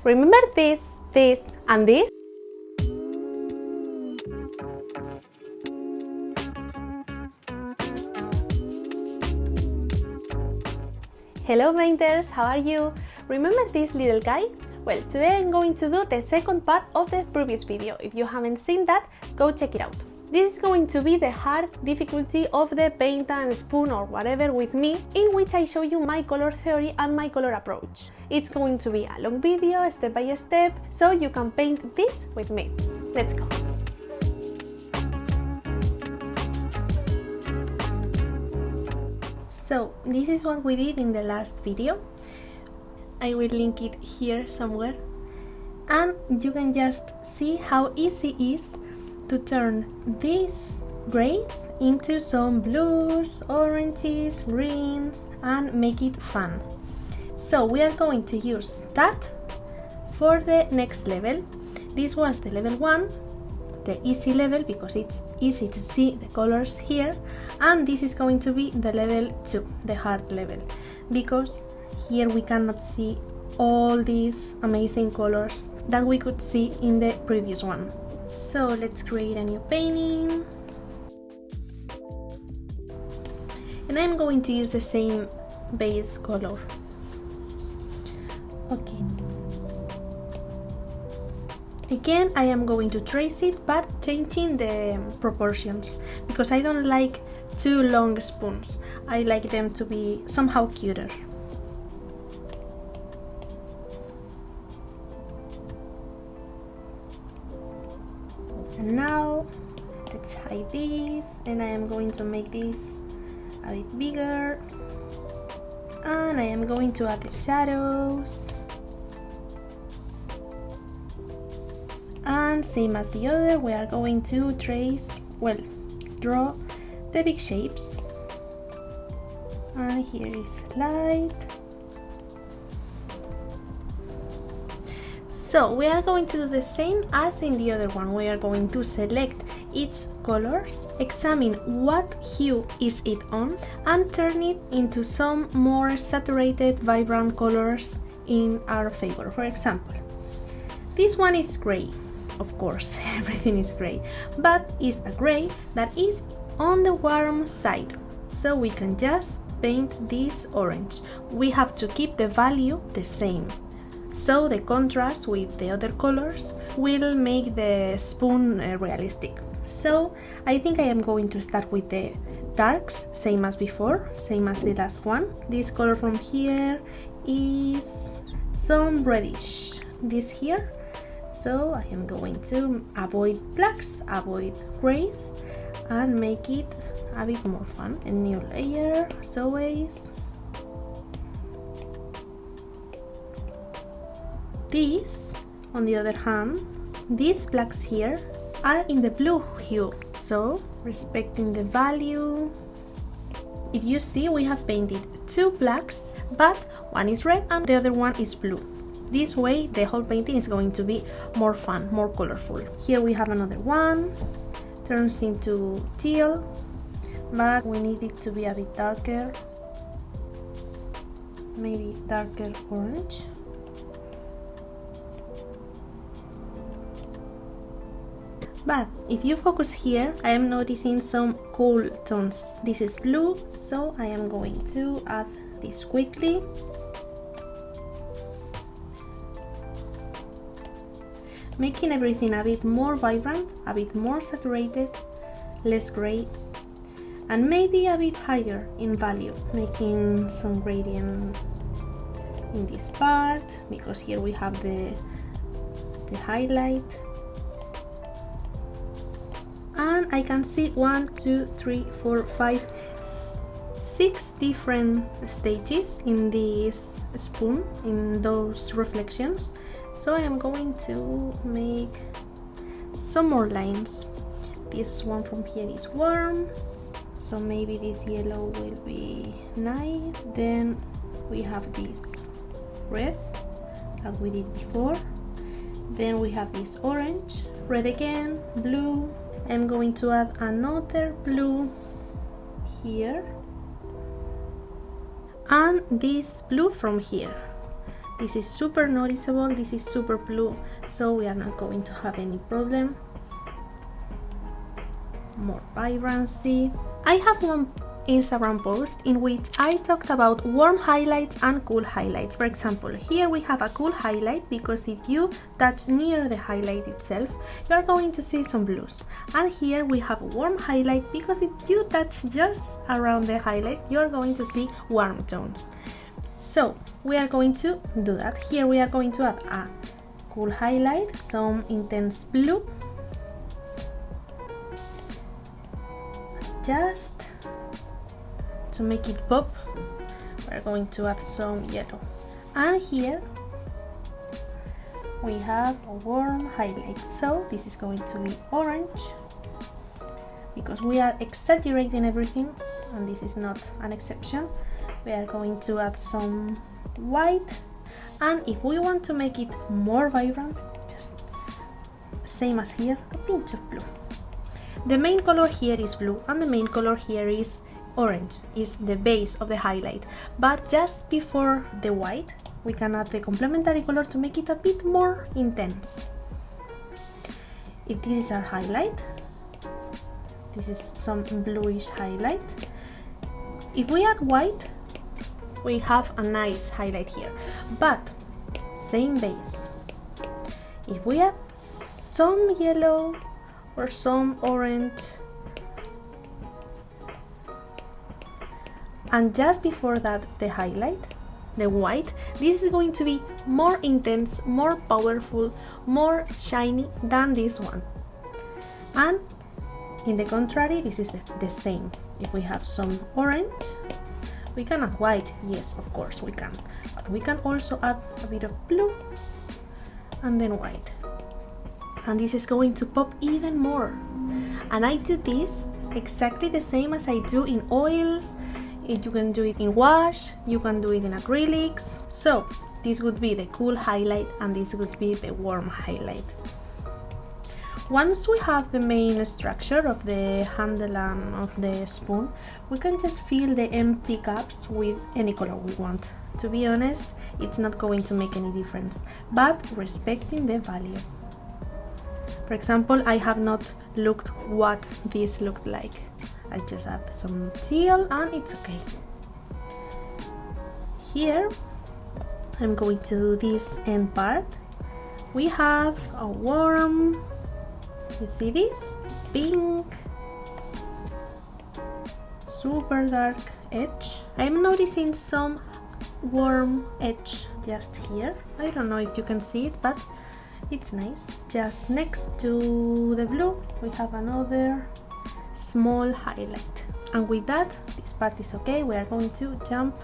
Remember this, this, and this? Hello painters, how are you? Remember this little guy? Well, today I'm going to do the second part of the previous video. If you haven't seen that, go check it out. This is going to be the hard difficulty of the paint and spoon or whatever with me, in which I show you my color theory and my color approach. It's going to be a long video, step by step, so you can paint this with me. Let's go! So, this is what we did in the last video. I will link it here somewhere. And you can just see how easy it is to turn these grays into some blues, oranges, greens, and make it fun. So we are going to use that for the next level. This was the level 1, the easy level, because it's easy to see the colors here, and this is going to be the level 2, the hard level, because here we cannot see all these amazing colors that we could see in the previous one. So let's create a new painting, and I'm going to use the same base color. Okay. Again, I am going to trace it, but changing the proportions, because I don't like too long spoons. I like them to be somehow cuter. And now let's hide this, and I am going to make this a bit bigger, and I am going to add the shadows, and same as the other, we are going to trace, well, draw the big shapes, and here is light. So we are going to do the same as in the other one. We are going to select its colors, examine what hue is it on, and turn it into some more saturated, vibrant colors in our favor. For example, this one is gray. Of course, everything is gray, but it's a gray that is on the warm side. So we can just paint this orange. We have to keep the value the same, so the contrast with the other colors will make the spoon realistic. So I think I am going to start with the darks, same as before, same as the last one. This color from here is some reddish, this here. So I am going to avoid blacks, avoid grays, and make it a bit more fun. A new layer, as always. These, on the other hand, these blacks here are in the blue hue, so respecting the value. If you see, we have painted two blacks, but one is red and the other one is blue. This way the whole painting is going to be more fun, more colorful. Here we have another one, turns into teal, but we need it to be a bit darker, maybe darker orange. But if you focus here, I am noticing some cool tones. This is blue, so I am going to add this quickly. Making everything a bit more vibrant, a bit more saturated, less gray, and maybe a bit higher in value, making some gradient in this part, because here we have the highlight. And I can see 1, 2, 3, 4, 5, 6 different stages in this spoon, in those reflections. So I am going to make some more lines. This one from here is warm, so maybe this yellow will be nice. Then we have this red that we did before. Then we have this orange, red again, blue. I'm going to add another blue here, and this blue from here. This is super noticeable, this is super blue, so we are not going to have any problem. More vibrancy. I have one Instagram post in which I talked about warm highlights and cool highlights. For example, here we have a cool highlight because if you touch near the highlight itself, you are going to see some blues. And here we have a warm highlight because if you touch just around the highlight, you are going to see warm tones. So we are going to do that. Here we are going to add a cool highlight, some intense blue, just to make it pop. We're going to add some yellow, and here we have a warm highlight, so this is going to be orange because we are exaggerating everything, and this is not an exception. We are going to add some white, and if we want to make it more vibrant, just same as here, a pinch of blue. The main color here is blue and the main color here is orange, is the base of the highlight, but just before the white we can add the complementary color to make it a bit more intense. If this is our highlight, this is some bluish highlight. If we add white, we have a nice highlight here, but same base. If we add some yellow or some orange, and just before that the highlight, the white, this is going to be more intense, more powerful, more shiny than this one. And in the contrary, this is the same. If we have some orange, we can add white, yes, of course we can, but we can also add a bit of blue and then white, and this is going to pop even more. And I do this exactly the same as I do in oils. You can do it in wash, you can do it in acrylics. So this would be the cool highlight and this would be the warm highlight. Once we have the main structure of the handle and of the spoon, we can just fill the empty cups with any color we want. To be honest, it's not going to make any difference, but respecting the value. For example, I have not looked what this looked like. I just add some teal and it's okay. Here, I'm going to do this end part. We have a warm, you see this? Pink, super dark edge. I'm noticing some warm edge just here. I don't know if you can see it, but it's nice. Just next to the blue, we have another small highlight. And with that, this part is okay. We are going to jump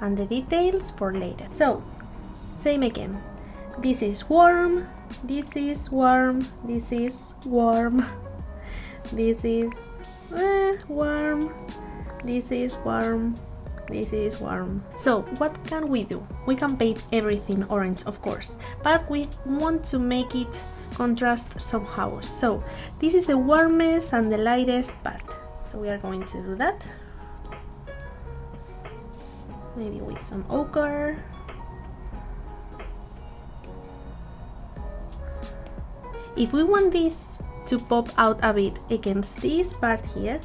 and the details for later. So, same again. This is warm, this is warm, this is warm, this is warm, this is warm, this is warm. So what can we do? We can paint everything orange, of course, but we want to make it contrast somehow. So this is the warmest and the lightest part. So we are going to do that. Maybe with some ochre. If we want this to pop out a bit against this part here,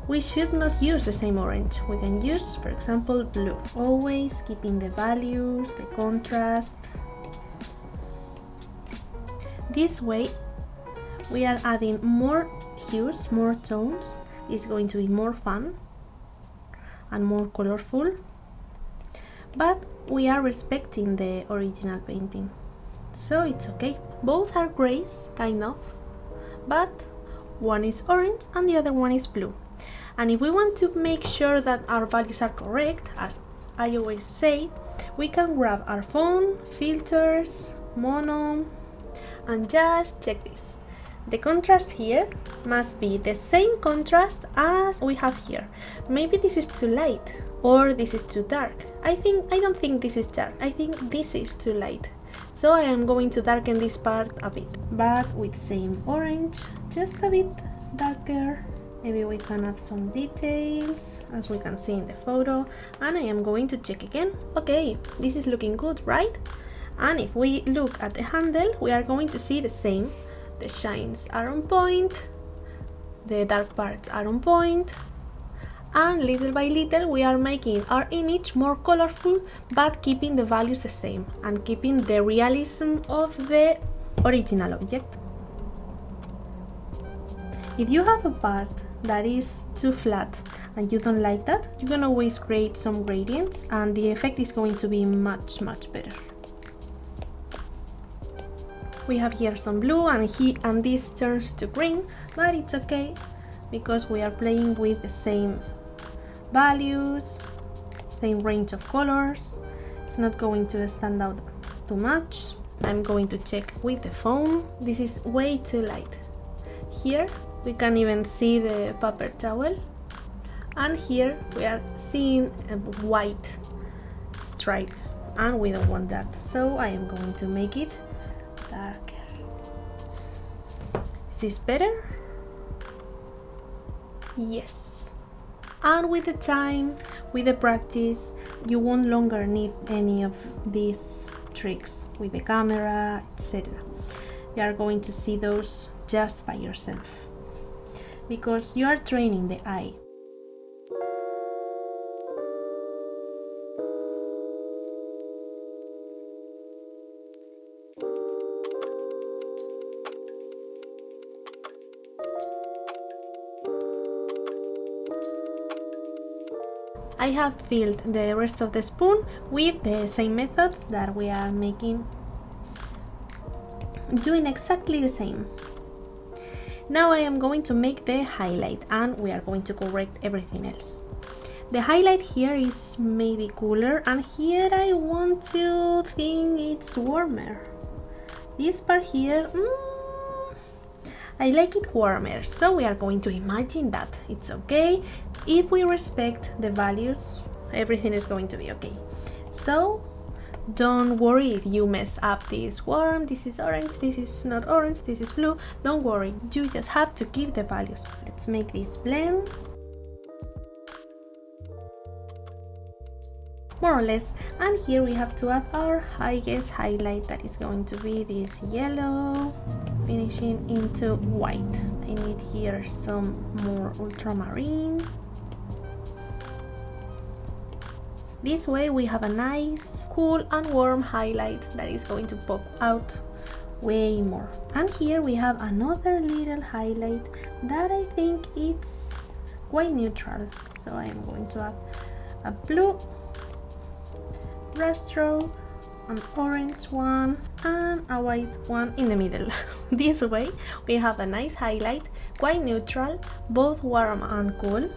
we should not use the same orange. We can use, for example, blue. Always keeping the values, the contrast. This way, we are adding more hues, more tones. It's going to be more fun and more colorful. But we are respecting the original painting, so it's okay. Both are grays, kind of, but one is orange and the other one is blue. And if we want to make sure that our values are correct, as I always say, we can grab our phone, filters, mono, and just check this. The contrast here must be the same contrast as we have here. Maybe this is too light or this is too dark. I don't think this is dark. I think this is too light. So I am going to darken this part a bit, but with same orange, just a bit darker. Maybe we can add some details, as we can see in the photo, and I am going to check again. Okay, this is looking good, right? And if we look at the handle, we are going to see the same. The shines are on point, the dark parts are on point, and little by little we are making our image more colorful, but keeping the values the same and keeping the realism of the original object. If you have a part that is too flat and you don't like that, you can always create some gradients and the effect is going to be much better. We have here some blue and this turns to green, but it's okay because we are playing with the same values, same range of colors. It's not going to stand out too much. I'm going to check with the phone. This is way too light. Here we can even see the paper towel, and here we are seeing a white stripe, and we don't want that, so I am going to make it darker. Is this better? Yes. And with the time, with the practice, you won't longer need any of these tricks with the camera, etc. You are going to see those just by yourself, because you are training the eye. I have filled the rest of the spoon with the same methods that we are making, doing exactly the same. Now I am going to make the highlight and we are going to correct everything else. The highlight here is maybe cooler, and here I want to think it's warmer. This part here, I like it warmer, so we are going to imagine that it's okay. If we respect the values, everything is going to be okay. So don't worry if you mess up this warm, this is orange, this is not orange, this is blue. Don't worry, you just have to keep the values. Let's make this blend. More or less, and here we have to add our highest highlight, that is going to be this yellow, finishing into white. I need here some more ultramarine. This way we have a nice, cool and warm highlight that is going to pop out way more. And here we have another little highlight that I think it's quite neutral. So I am going to add a blue brush stroke, an orange one and a white one in the middle. This way we have a nice highlight, quite neutral, both warm and cool,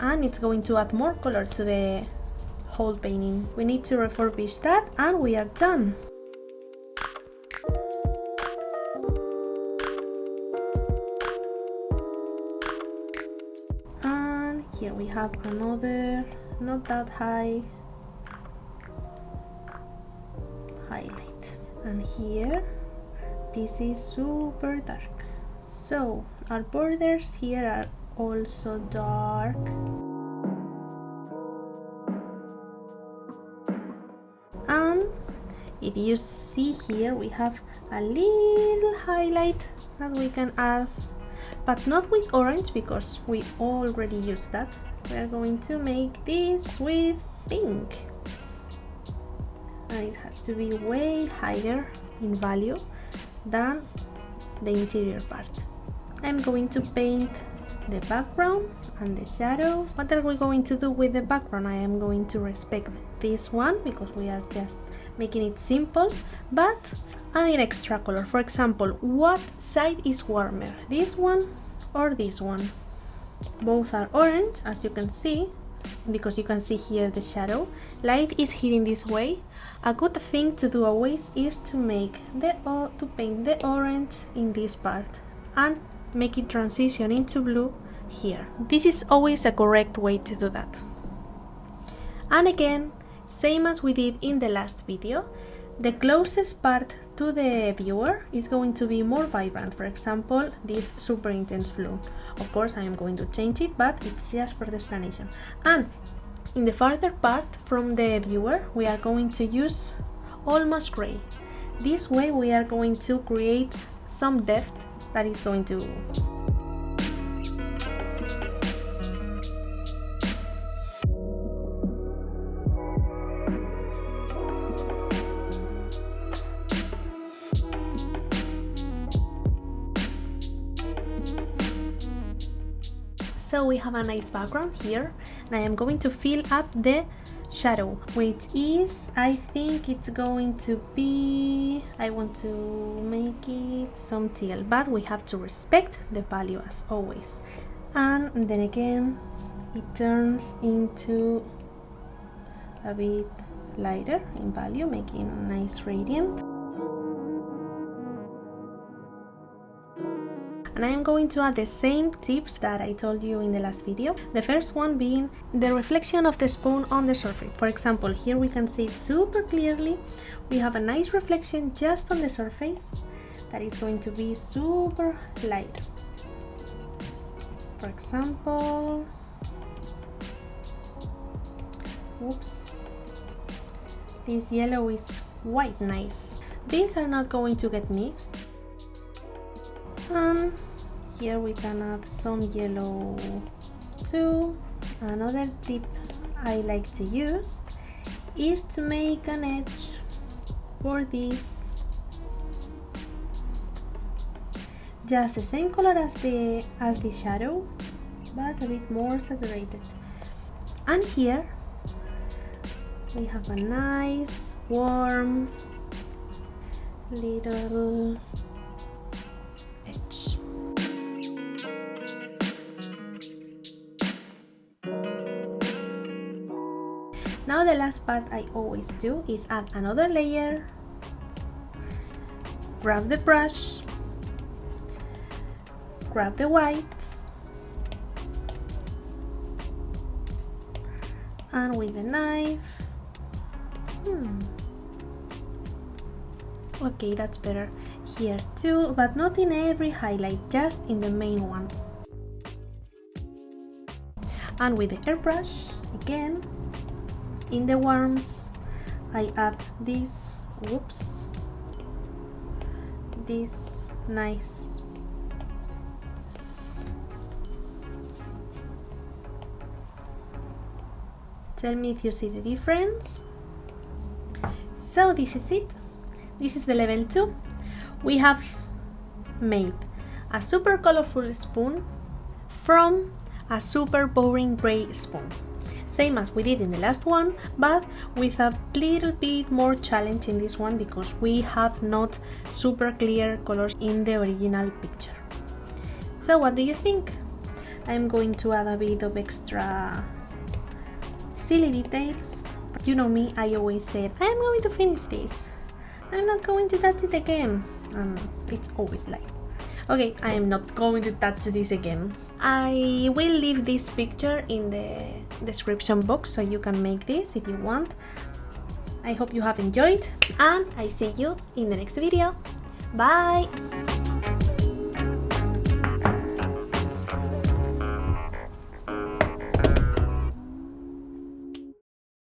and it's going to add more color to the whole painting. We need to refurbish that and we are done. And here we have another, not that high, highlight, and here this is super dark, so our borders here are also dark. And if you see here we have a little highlight that we can add, but not with orange because we already used that. We are going to make this with pink, and it has to be way higher in value than the interior part. I'm going to paint the background and the shadows. What are we going to do with the background? I am going to respect this one because we are just making it simple, but adding extra color. For example, what side is warmer, this one or this one? Both are orange, as you can see, because you can see here the shadow. Light is hitting this way. A good thing to do always is to paint the orange in this part and make it transition into blue here. This is always a correct way to do that. And again, same as we did in the last video, the closest part to the viewer is going to be more vibrant. For example, this super intense blue. Of course, I am going to change it, but it's just for the explanation. And in the farther part from the viewer, we are going to use almost gray. This way we are going to create some depth that is going to So we have a nice background here, and I am going to fill up the shadow, which is, I think it's going to be, I want to make it some teal, but we have to respect the value as always. And then again, it turns into a bit lighter in value, making a nice gradient. And I am going to add the same tips that I told you in the last video. The first one being the reflection of the spoon on the surface. For example, here we can see it super clearly. We have a nice reflection just on the surface that is going to be super light. For example, oops, this yellow is quite nice. These are not going to get mixed. And here we can add some yellow too. Another tip I like to use is to make an edge for this, just the same color as the shadow, but a bit more saturated. And here we have a nice warm little edge. Now the last part I always do is add another layer, grab the brush, grab the whites, and with the knife, okay, that's better. Here too, but not in every highlight, just in the main ones. And with the airbrush, again, in the worms, I add this, whoops, this nice tell me if you see the difference. So this is it. This is the level 2. We have made a super colorful spoon from a super boring gray spoon. Same as we did in the last one, but with a little bit more challenge in this one because we have not super clear colors in the original picture. So what do you think? I'm going to add a bit of extra silly details. You know me, I always said I am going to finish this. I'm not going to touch it again. It's always like, okay, I am not going to touch this again. I will leave this picture in the description box so you can make this if you want. I hope you have enjoyed, and I see you in the next video. Bye!